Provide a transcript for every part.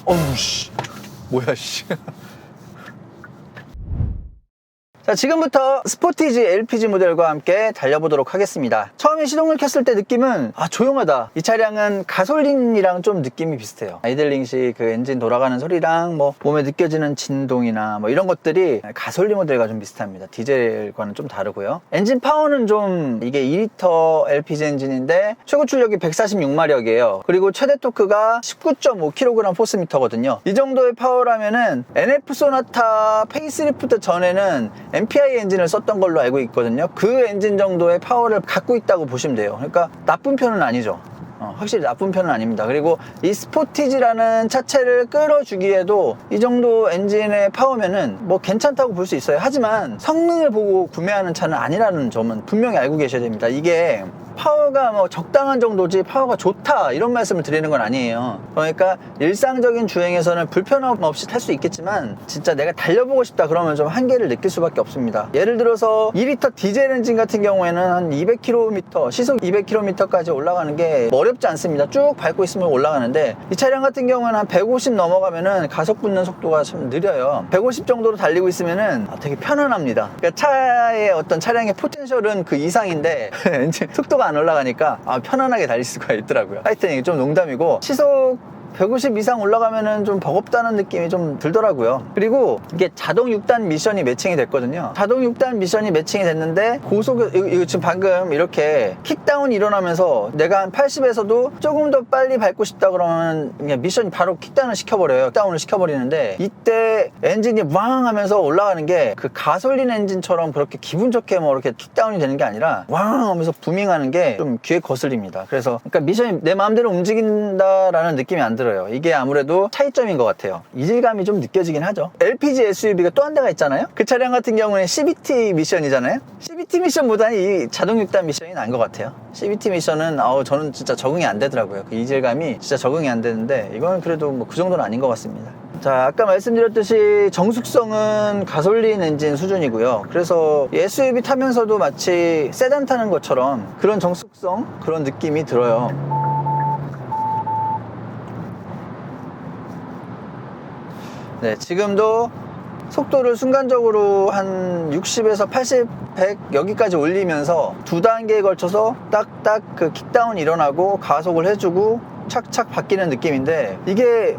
어우 씨 뭐야 씨. 자, 지금부터 스포티지 LPG 모델과 함께 달려보도록 하겠습니다. 처음에 시동을 켰을 때 느낌은 조용하다. 이 차량은 가솔린이랑 좀 느낌이 비슷해요. 아이들링 시 그 엔진 돌아가는 소리랑 뭐 몸에 느껴지는 진동이나 뭐 이런 것들이 가솔린 모델과 좀 비슷합니다. 디젤과는 좀 다르고요. 엔진 파워는 좀 이게 2리터 LPG 엔진인데 최고 출력이 146마력이에요. 그리고 최대 토크가 19.5kg 포스미터거든요. 이 정도의 파워라면은 NF 소나타 페이스리프트 전에는 MPI 엔진을 썼던 걸로 알고 있거든요. 그 엔진 정도의 파워를 갖고 있다고 보시면 돼요. 그러니까 나쁜 편은 아니죠. 확실히 나쁜 편은 아닙니다. 그리고 이 스포티지라는 차체를 끌어주기에도 이 정도 엔진의 파워면은 뭐 괜찮다고 볼 수 있어요. 하지만 성능을 보고 구매하는 차는 아니라는 점은 분명히 알고 계셔야 됩니다. 이게 파워가 뭐 적당한 정도지 파워가 좋다 이런 말씀을 드리는 건 아니에요. 그러니까 일상적인 주행에서는 불편함 없이 탈 수 있겠지만 진짜 내가 달려보고 싶다 그러면 좀 한계를 느낄 수밖에 없습니다. 예를 들어서 2리터 디젤 엔진 같은 경우에는 한 200km 시속 200km까지 올라가는 게 어렵지 않습니다. 쭉 밟고 있으면 올라가는데 이 차량 같은 경우에는 한 150 넘어가면은 가속 붙는 속도가 좀 느려요. 150 정도로 달리고 있으면은 되게 편안합니다. 그러니까 차의 어떤 차량의 포텐셜은 그 이상인데 엔진 속도가 안 올라가니까 편안하게 달릴 수가 있더라고요. 하여튼 이게 좀 농담이고 시속 150 이상 올라가면은 좀 버겁다는 느낌이 좀 들더라고요. 그리고 이게 자동 6단 미션이 매칭이 됐거든요. 자동 6단 미션이 매칭이 됐는데 고속 이거 지금 방금 이렇게 킥다운이 일어나면서 내가 한 80에서도 조금 더 빨리 밟고 싶다 그러면 그냥 미션이 바로 킥다운을 시켜버려요. 킥다운을 시켜버리는데 이때 엔진이 왕 하면서 올라가는 게 그 가솔린 엔진처럼 그렇게 기분 좋게 뭐 이렇게 킥다운이 되는 게 아니라 왕 하면서 부밍하는 게 좀 귀에 거슬립니다. 그래서 그러니까 미션이 내 마음대로 움직인다라는 느낌이 안 들어요. 이게 아무래도 차이점인 것 같아요. 이질감이 좀 느껴지긴 하죠. LPG SUV가 또 한 대가 있잖아요. 그 차량 같은 경우는 CVT 미션이잖아요. CVT 미션보다는 이 자동 6단 미션이 나은 것 같아요. CVT 미션은 저는 진짜 적응이 안 되더라고요. 그 이질감이 진짜 적응이 안 되는데 이건 그래도 뭐 그 정도는 아닌 것 같습니다. 자, 아까 말씀드렸듯이 정숙성은 가솔린 엔진 수준이고요. 그래서 SUV 타면서도 마치 세단 타는 것처럼 그런 정숙성, 그런 느낌이 들어요. 네, 지금도 속도를 순간적으로 한 60에서 80, 100 여기까지 올리면서 두 단계에 걸쳐서 딱딱 그 킥다운이 일어나고 가속을 해주고 착착 바뀌는 느낌인데 이게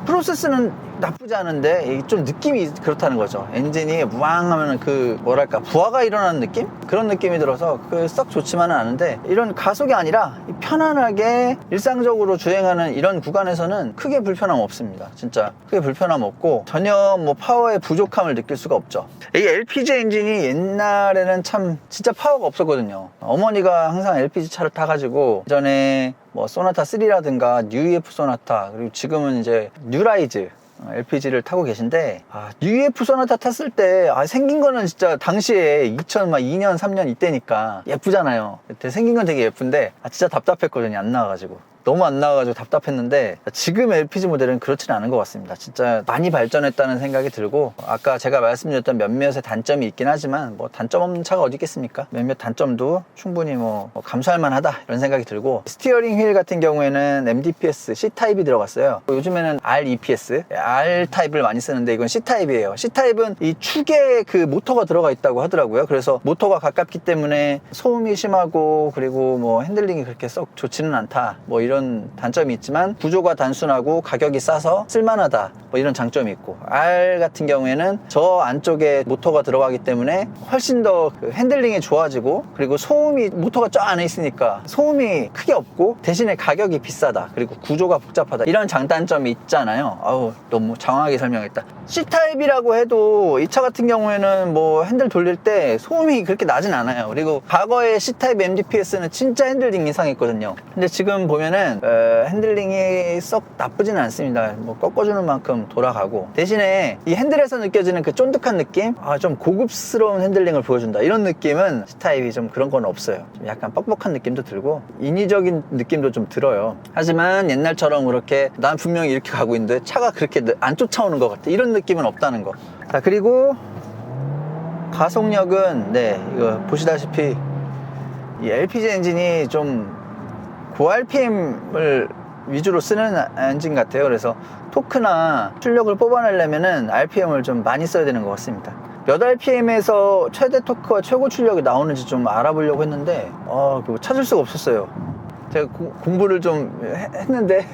프로세스는 나쁘지 않은데 좀 느낌이 그렇다는 거죠. 엔진이 무왕 하면은 그 뭐랄까 부하가 일어나는 느낌? 그런 느낌이 들어서 썩 좋지만은 않은데 이런 가속이 아니라 편안하게 일상적으로 주행하는 이런 구간에서는 크게 불편함 없습니다. 진짜 크게 불편함 없고 전혀 뭐 파워의 부족함을 느낄 수가 없죠. 이 LPG 엔진이 옛날에는 참 진짜 파워가 없었거든요. 어머니가 항상 LPG 차를 타가지고 예전에 뭐 소나타 3라든가 뉴EF 소나타 그리고 지금은 이제 뉴라이즈 LPG를 타고 계신데 뉴EF 소나타 탔을 때 생긴 거는 진짜 당시에 2002년 3년 이때니까 예쁘잖아요. 그때 생긴 건 되게 예쁜데 진짜 답답했거든요. 안 나와가지고 너무 안 나와가지고 답답했는데 지금 LPG 모델은 그렇지는 않은 것 같습니다. 진짜 많이 발전했다는 생각이 들고 아까 제가 말씀드렸던 몇몇의 단점이 있긴 하지만 뭐 단점 없는 차가 어디 있겠습니까? 몇몇 단점도 충분히 뭐 감수할 만하다 이런 생각이 들고 스티어링 휠 같은 경우에는 MDPS C타입이 들어갔어요. 요즘에는 REPS R타입을 많이 쓰는데 이건 C타입이에요. C타입은 이 축에 그 모터가 들어가 있다고 하더라고요. 그래서 모터가 가깝기 때문에 소음이 심하고 그리고 뭐 핸들링이 그렇게 썩 좋지는 않다 뭐 이런 단점이 있지만 구조가 단순하고 가격이 싸서 쓸만하다 뭐 이런 장점이 있고 R 같은 경우에는 저 안쪽에 모터가 들어가기 때문에 훨씬 더 그 핸들링이 좋아지고 그리고 소음이 모터가 저 안에 있으니까 소음이 크게 없고 대신에 가격이 비싸다 그리고 구조가 복잡하다 이런 장단점이 있잖아요. 너무 장황하게 설명했다. C타입이라고 해도 이 차 같은 경우에는 뭐 핸들 돌릴 때 소음이 그렇게 나진 않아요. 그리고 과거의 C타입 MDPS는 진짜 핸들링 이상했거든요. 근데 지금 보면은 핸들링이 썩 나쁘지는 않습니다. 뭐 꺾어주는 만큼 돌아가고 대신에 이 핸들에서 느껴지는 그 쫀득한 느낌 좀 고급스러운 핸들링을 보여준다 이런 느낌은 C타입이 좀 그런 건 없어요. 좀 약간 뻑뻑한 느낌도 들고 인위적인 느낌도 좀 들어요. 하지만 옛날처럼 그렇게 난 분명히 이렇게 가고 있는데 차가 그렇게 안 쫓아오는 것 같아 이런 느낌은 없다는 거. 자, 그리고 가속력은 이거 보시다시피 이 LPG 엔진이 좀 고 RPM을 위주로 쓰는 엔진 같아요. 그래서 토크나 출력을 뽑아내려면은 RPM을 좀 많이 써야 되는 것 같습니다. 몇 RPM에서 최대 토크와 최고 출력이 나오는지 좀 알아보려고 했는데 그거 찾을 수가 없었어요. 제가 공부를 좀 했는데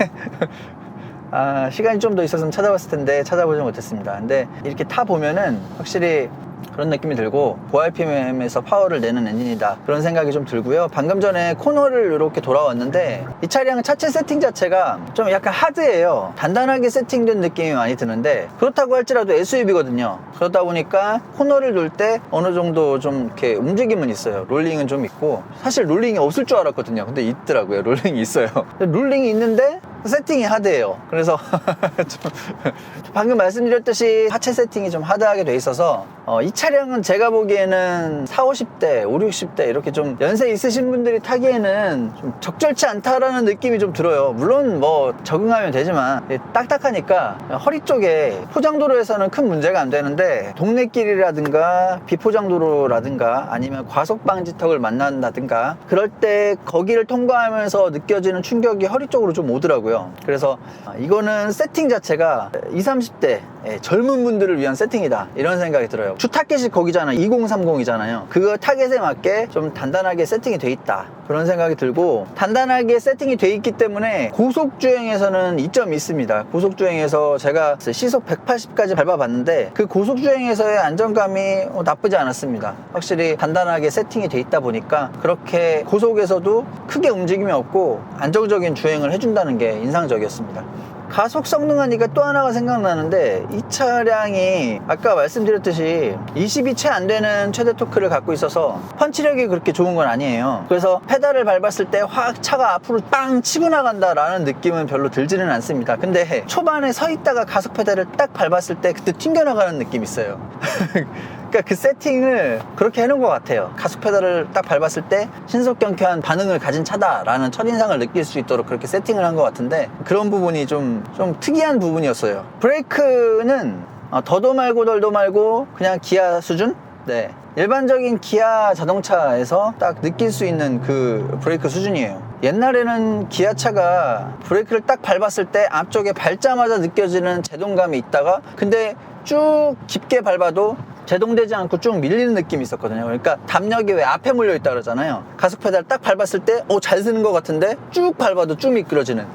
시간이 좀 더 있었으면 찾아봤을 텐데 찾아보지 못했습니다. 근데 이렇게 타보면은 확실히 그런 느낌이 들고 고RPM에서 파워를 내는 엔진이다, 그런 생각이 좀 들고요. 방금 전에 코너를 이렇게 돌아왔는데 이 차량 차체 세팅 자체가 좀 약간 하드해요. 단단하게 세팅된 느낌이 많이 드는데, 그렇다고 할지라도 SUV거든요. 그러다 보니까 코너를 돌 때 어느 정도 좀 이렇게 움직임은 있어요. 롤링은 좀 있고, 사실 롤링이 없을 줄 알았거든요. 근데 있더라고요. 롤링이 있어요. 롤링이 있는데 세팅이 하드해요. 그래서 좀 방금 말씀드렸듯이 하체 세팅이 좀 하드하게 돼 있어서 이 차량은 제가 보기에는 40, 50대, 50, 60대 이렇게 좀 연세 있으신 분들이 타기에는 좀 적절치 않다라는 느낌이 좀 들어요. 물론 뭐 적응하면 되지만 딱딱하니까 허리 쪽에 포장도로에서는 큰 문제가 안 되는데, 동네길이라든가 비포장도로라든가 아니면 과속방지턱을 만난다든가 그럴 때 거기를 통과하면서 느껴지는 충격이 허리 쪽으로 좀 오더라고요. 그래서 이거는 세팅 자체가 20, 30대 젊은 분들을 위한 세팅이다, 이런 생각이 들어요. 주 타겟이 거기잖아요. 2030이잖아요. 그 타겟에 맞게 좀 단단하게 세팅이 돼 있다, 그런 생각이 들고, 단단하게 세팅이 돼 있기 때문에 고속주행에서는 이점이 있습니다. 고속주행에서 제가 시속 180까지 밟아봤는데 그 고속주행에서의 안정감이 나쁘지 않았습니다. 확실히 단단하게 세팅이 돼 있다 보니까 그렇게 고속에서도 크게 움직임이 없고 안정적인 주행을 해준다는 게 인상적이었습니다. 가속 성능하니까 또 하나가 생각나는데, 이 차량이 아까 말씀드렸듯이 20이 채 안 되는 최대 토크를 갖고 있어서 펀치력이 그렇게 좋은 건 아니에요. 그래서 페달을 밟았을 때 확 차가 앞으로 빵 치고 나간다라는 느낌은 별로 들지는 않습니다. 근데 초반에 서 있다가 가속 페달을 딱 밟았을 때 그때 튕겨나가는 느낌이 있어요. 그러니까 그 세팅을 그렇게 해놓은 것 같아요. 가속 페달을 딱 밟았을 때 신속경쾌한 반응을 가진 차다라는 첫인상을 느낄 수 있도록 그렇게 세팅을 한 것 같은데, 그런 부분이 좀 특이한 부분이었어요. 브레이크는 더도 말고 덜도 말고 그냥 기아 수준? 네, 일반적인 기아 자동차에서 딱 느낄 수 있는 그 브레이크 수준이에요. 옛날에는 기아차가 브레이크를 딱 밟았을 때 앞쪽에 밟자마자 느껴지는 제동감이 있다가, 근데 쭉 깊게 밟아도 제동되지 않고 쭉 밀리는 느낌이 있었거든요. 그러니까 담력이 왜 앞에 몰려있다 그러잖아요. 가속 페달 딱 밟았을 때 잘 쓰는 것 같은데 쭉 밟아도 쭉 미끄러지는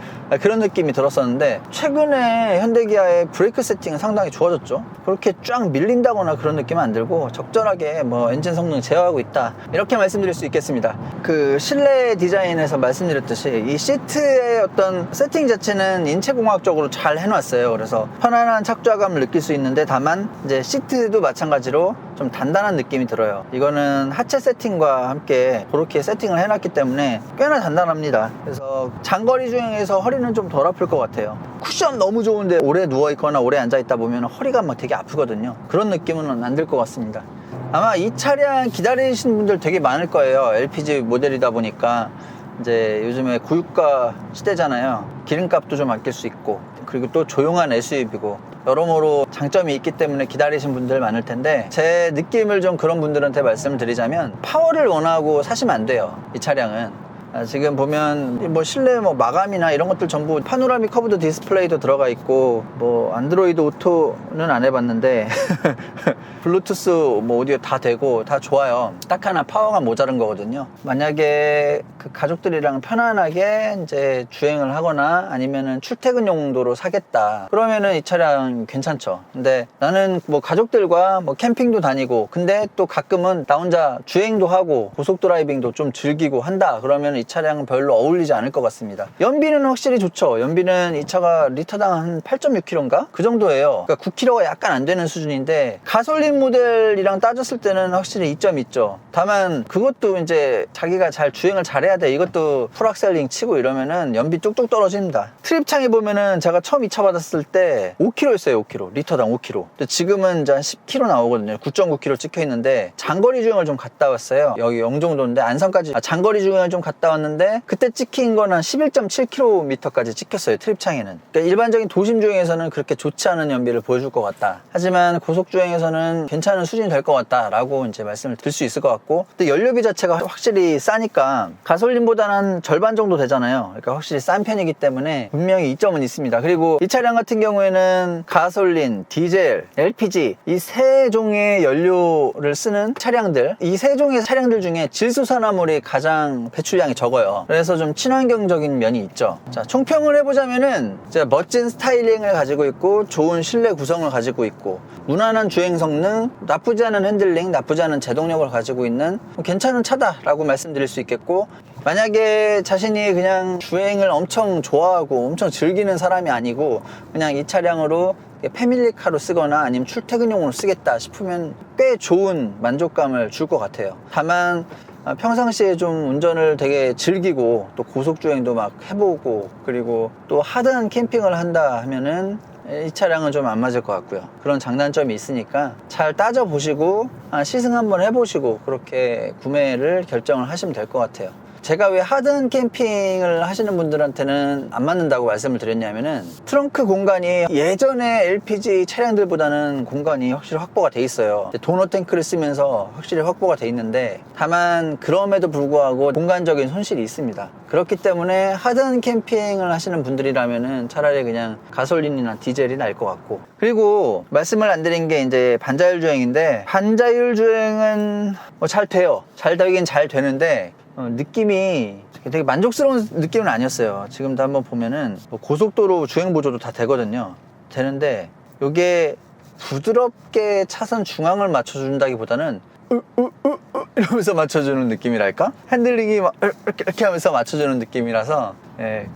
그런 느낌이 들었었는데, 최근에 현대기아의 브레이크 세팅은 상당히 좋아졌죠. 그렇게 쫙 밀린다거나 그런 느낌은 안 들고 적절하게 뭐 엔진 성능 제어하고 있다, 이렇게 말씀드릴 수 있겠습니다. 그 실내 디자인에서 말씀드렸듯이 이 시트의 어떤 세팅 자체는 인체공학적으로 잘 해놨어요. 그래서 편안한 착좌감을 느낄 수 있는데, 다만 이제 시트도 마찬가지로 좀 단단한 느낌이 들어요. 이거는 하체 세팅과 함께 그렇게 세팅을 해놨기 때문에 꽤나 단단합니다. 그래서 장거리 주행에서 허리는 좀 덜 아플 것 같아요. 쿠션 너무 좋은데 오래 누워있거나 오래 앉아있다 보면 허리가 막 되게 아프거든요. 그런 느낌은 안 들 것 같습니다. 아마 이 차량 기다리시는 분들 되게 많을 거예요. LPG 모델이다 보니까 이제 요즘에 고유가 시대잖아요. 기름값도 좀 아낄 수 있고, 그리고 또 조용한 SUV고 여러모로 장점이 있기 때문에 기다리신 분들 많을 텐데, 제 느낌을 좀 그런 분들한테 말씀을 드리자면 파워를 원하고 사시면 안 돼요. 이 차량은 지금 보면 뭐 실내 뭐 마감이나 이런 것들 전부 파노라믹 커브드 디스플레이도 들어가 있고, 뭐 안드로이드 오토는 안 해봤는데 블루투스 뭐 오디오 다 되고 다 좋아요. 딱 하나 파워가 모자른 거거든요. 만약에 그 가족들이랑 편안하게 이제 주행을 하거나 아니면은 출퇴근 용도로 사겠다, 그러면은 이 차량 괜찮죠. 근데 나는 뭐 가족들과 뭐 캠핑도 다니고, 근데 또 가끔은 나 혼자 주행도 하고 고속 드라이빙도 좀 즐기고 한다, 그러면 이 차량은 별로 어울리지 않을 것 같습니다. 연비는 확실히 좋죠. 연비는 이 차가 리터당 한 8.6km인가? 그 정도예요. 그러니까 9km가 약간 안 되는 수준인데, 가솔린 모델이랑 따졌을 때는 확실히 이점이 있죠. 다만 그것도 이제 자기가 잘 주행을 잘해야 돼. 이것도 풀악셀링 치고 이러면은 연비 뚝뚝 떨어집니다. 트립창에 보면은 제가 처음 이 차 받았을 때 5km였어요. 5km. 리터당 5km. 근데 지금은 이제 한 10km 나오거든요. 9.9km 찍혀 있는데, 장거리 주행을 좀 갔다 왔어요. 여기 영종도인데 안성까지 장거리 주행을 좀 갔다 왔는데, 그때 찍힌 건 한 11.7km까지 찍혔어요. 트립창에는. 그러니까 일반적인 도심 주행에서는 그렇게 좋지 않은 연비를 보여줄 것 같다. 하지만 고속 주행에서는 괜찮은 수준이 될 것 같다 라고 이제 말씀을 드릴 수 있을 것 같고, 또 연료비 자체가 확실히 싸니까 가솔린보다는 절반 정도 되잖아요. 그러니까 확실히 싼 편이기 때문에 분명히 이점은 있습니다. 그리고 이 차량 같은 경우에는 가솔린, 디젤, LPG 이 세 종의 연료를 쓰는 차량들, 이 세 종의 차량들 중에 질소산화물이 가장 배출량이 적어요. 그래서 좀 친환경적인 면이 있죠. 자, 총평을 해보자면은 멋진 스타일링을 가지고 있고 좋은 실내 구성을 가지고 있고 무난한 주행 성능, 나쁘지 않은 핸들링, 나쁘지 않은 제동력을 가지고 있는 괜찮은 차다라고 말씀드릴 수 있겠고, 만약에 자신이 그냥 주행을 엄청 좋아하고 엄청 즐기는 사람이 아니고 그냥 이 차량으로 패밀리카로 쓰거나 아니면 출퇴근용으로 쓰겠다 싶으면 꽤 좋은 만족감을 줄 것 같아요. 다만 평상시에 좀 운전을 되게 즐기고 또 고속주행도 막 해보고 그리고 또 하드한 캠핑을 한다 하면은 이 차량은 좀 안 맞을 것 같고요. 그런 장단점이 있으니까 잘 따져보시고 시승 한번 해보시고 그렇게 구매를 결정을 하시면 될 것 같아요. 제가 왜 하드한 캠핑을 하시는 분들한테는 안 맞는다고 말씀을 드렸냐면은 트렁크 공간이 예전에 LPG 차량들보다는 공간이 확실히 확보가 돼 있어요. 도너 탱크를 쓰면서 확실히 확보가 돼 있는데, 다만 그럼에도 불구하고 공간적인 손실이 있습니다. 그렇기 때문에 하드한 캠핑을 하시는 분들이라면은 차라리 그냥 가솔린이나 디젤이 나을 것 같고, 그리고 말씀을 안 드린 게 이제 반자율 주행인데, 반자율 주행은 뭐 잘 돼요. 잘 되긴 잘 되는데 느낌이 되게 만족스러운 느낌은 아니었어요. 지금도 한번 보면은 뭐 고속도로 주행 보조도 다 되거든요. 되는데 이게 부드럽게 차선 중앙을 맞춰준다기보다는 이러면서 맞춰주는 느낌이랄까? 핸들링이 막 이렇게 하면서 맞춰주는 느낌이라서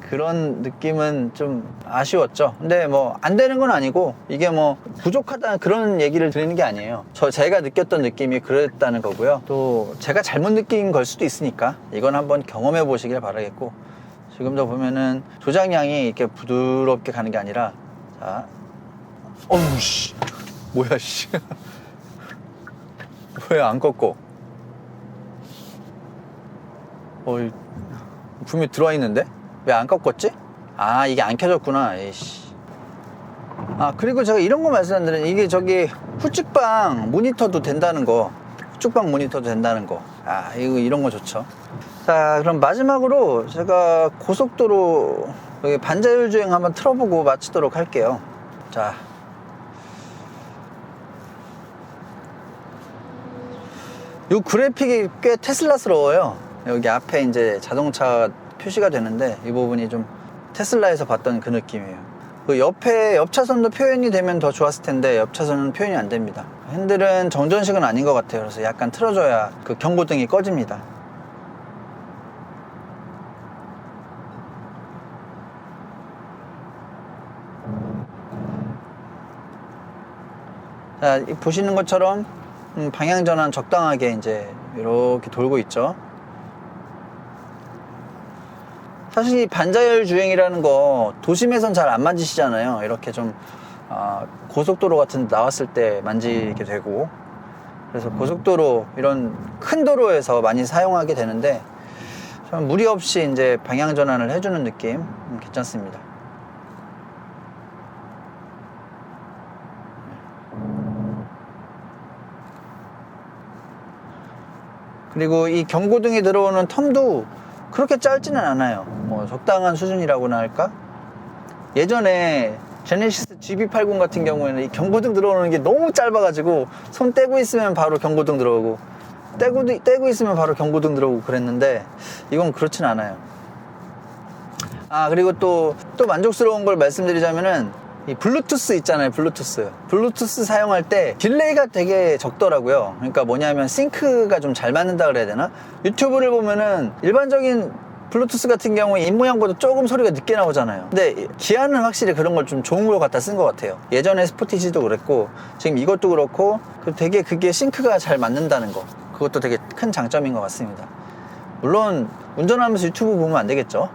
그런 느낌은 좀 아쉬웠죠. 근데 뭐 안 되는 건 아니고 이게 뭐 부족하다는 그런 얘기를 드리는 게 아니에요. 제가 느꼈던 느낌이 그랬다는 거고요. 또 제가 잘못 느낀 걸 수도 있으니까 이건 한번 경험해 보시길 바라겠고, 지금도 보면은 조작량이 이렇게 부드럽게 가는 게 아니라, 자, 어우 씨, 뭐야 씨, 왜 안 꺾어? 분명히 들어와 있는데 왜 안 꺾었지? 아, 이게 안 켜졌구나. 에이씨. 그리고 제가 이런 거 말씀드리는, 이게 저기 후측방 모니터도 된다는 거, 후측방 모니터도 된다는 거, 이런 거 좋죠. 자, 그럼 마지막으로 제가 고속도로 여기 반자율 주행 한번 틀어보고 마치도록 할게요. 자, 이 그래픽이 꽤 테슬라스러워요. 여기 앞에 이제 자동차 표시가 되는데 이 부분이 좀 테슬라에서 봤던 그 느낌이에요. 그 옆에 옆차선도 표현이 되면 더 좋았을 텐데 옆차선은 표현이 안 됩니다. 핸들은 정전식은 아닌 것 같아요. 그래서 약간 틀어줘야 그 경고등이 꺼집니다. 자, 보시는 것처럼 방향 전환 적당하게 이제 이렇게 돌고 있죠. 사실 이 반자율 주행이라는 거 도심에선 잘 안 만지시잖아요. 이렇게 좀 고속도로 같은 데 나왔을 때 만지게 되고, 그래서 고속도로 이런 큰 도로에서 많이 사용하게 되는데 좀 무리 없이 이제 방향 전환을 해주는 느낌 괜찮습니다. 그리고 이 경고등이 들어오는 텀도 그렇게 짧지는 않아요. 뭐 적당한 수준이라고나 할까? 예전에 제네시스 GB80 같은 경우에는 이 경고등 들어오는 게 너무 짧아가지고 손 떼고 있으면 바로 경고등 들어오고 떼고 있으면 바로 경고등 들어오고 그랬는데 이건 그렇진 않아요. 그리고 또 만족스러운 걸 말씀드리자면은 이 블루투스 있잖아요. 블루투스 사용할 때 딜레이가 되게 적더라고요. 그러니까 뭐냐면 싱크가 좀 잘 맞는다 그래야 되나? 유튜브를 보면은 일반적인 블루투스 같은 경우에 입모양보다 조금 소리가 늦게 나오잖아요. 근데 기아는 확실히 그런 걸 좀 좋은 걸 갖다 쓴 것 같아요. 예전에 스포티지도 그랬고 지금 이것도 그렇고 되게 그게 싱크가 잘 맞는다는 거, 그것도 되게 큰 장점인 것 같습니다. 물론 운전하면서 유튜브 보면 안 되겠죠.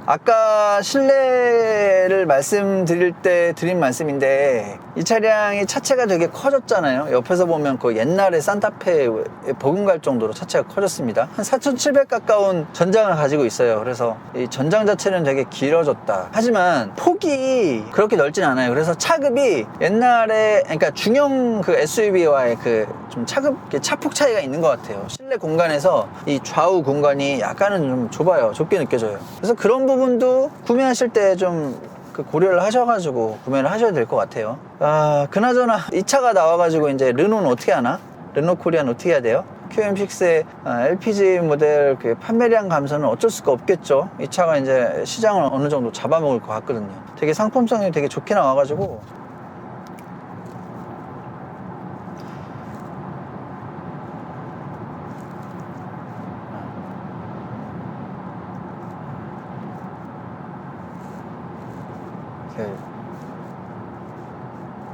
아까 실내를 말씀드릴 때 드린 말씀인데 이 차량이 차체가 되게 커졌잖아요. 옆에서 보면 그 옛날에 산타페 버금갈 정도로 차체가 커졌습니다. 한 4,700 가까운 전장을 가지고 있어요. 그래서 이 전장 자체는 되게 길어졌다. 하지만 폭이 그렇게 넓진 않아요. 그래서 차급이 옛날에 그러니까 중형 그 SUV와의 그 좀 차폭 차이가 있는 것 같아요. 실내 공간에서 이 좌우 공간이 약간은 좀 좁아요. 좁게 느껴져요. 그래서 그런 부분도 구매하실 때 좀 그 고려를 하셔가지고 구매를 하셔야 될 것 같아요. 아, 그나저나 이 차가 나와가지고 이제 르노는 어떻게 하나? 르노 코리아는 어떻게 해야 돼요? QM6의 LPG 모델 그 판매량 감소는 어쩔 수가 없겠죠. 이 차가 이제 시장을 어느 정도 잡아먹을 것 같거든요. 되게 상품성이 되게 좋게 나와가지고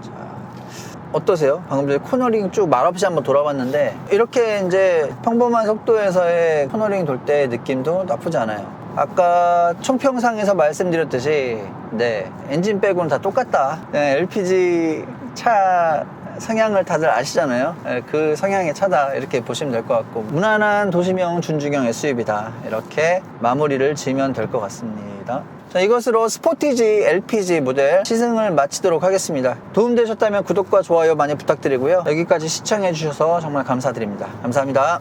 자, 어떠세요? 방금 전에 코너링 쭉 말없이 한번 돌아봤는데 이렇게 이제 평범한 속도에서의 코너링 돌 때 느낌도 나쁘지 않아요. 아까 총평상에서 말씀드렸듯이 네, 엔진 빼고는 다 똑같다. 네, LPG 차 성향을 다들 아시잖아요. 네, 그 성향의 차다 이렇게 보시면 될 것 같고 무난한 도시명 준중형 SUV다 이렇게 마무리를 지으면 될 것 같습니다. 자, 이것으로 스포티지 LPG 모델 시승을 마치도록 하겠습니다. 도움되셨다면 구독과 좋아요 많이 부탁드리고요. 여기까지 시청해 주셔서 정말 감사드립니다. 감사합니다.